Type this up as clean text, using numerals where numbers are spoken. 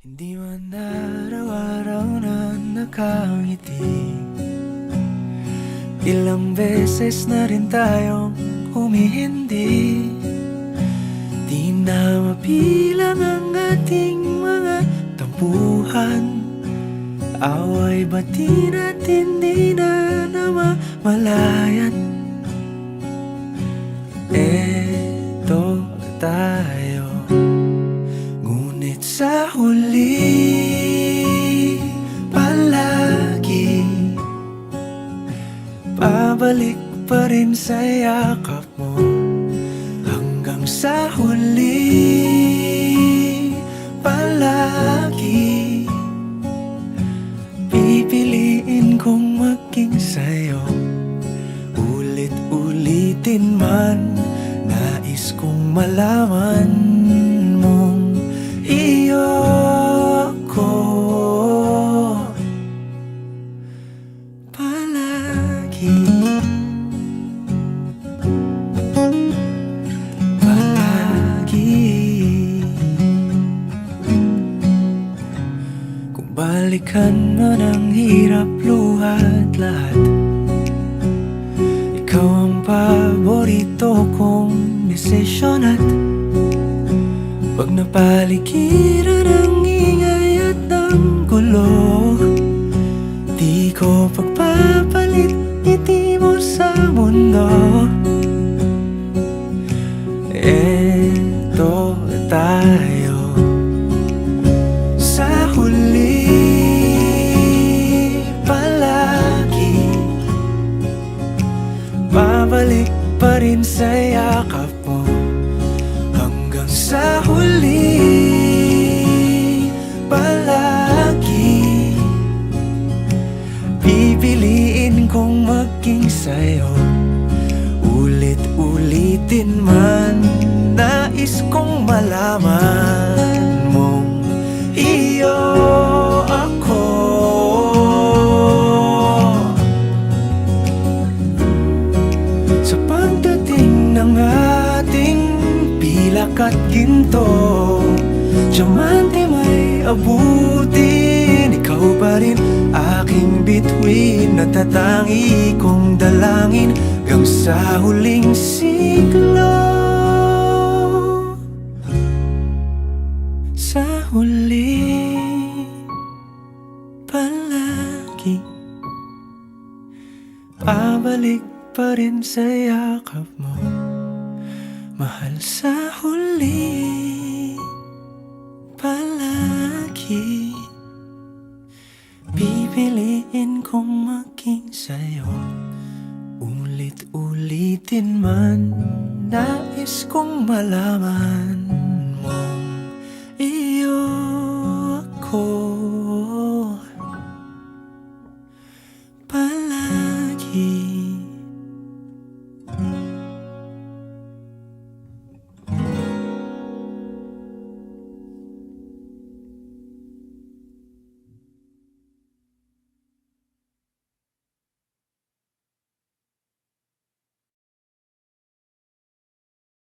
Hindi man araw-araw na nakangiti, ilang beses na rin tayong humihindi. Di na mapilang ang ating mga tampuhan, away bati natin di na namamalayan. Eto tayo, ngunit sa huli palagi pabalik pa rin sa yakap mo. Hanggang sa huli palagi pipiliin kong maging sa'yo. Ulit-ulitin man, nais kong malaman mong iyo ako palagi. Kung balikan man ang hirap, luhat lahat, ikaw ang paborito kong desisyon. At pag napaligiran ang ingay at ang gulo, di ko pagpapalit ngiti mo sa mundo. Eto tayo sa huli palagi, babalik pa rin sa yakap mo. Hanggang sa huli palagi pipiliin kong maging sa'yo. Ulit-ulitin man, nais kong malaman mong iyo ako. Sa pagdating ng ating pilak at ginto, diamante may abutin, ikaw pa rin aking bituin. Natatangi kong dalangin hanggang sa huling siglo. Sa huli palagi pabalik pa rin sa yakap mo, mahal. Sa huli palagi pipiliin kong maging sa'yo. Ulit-ulitin man, nais kong malaman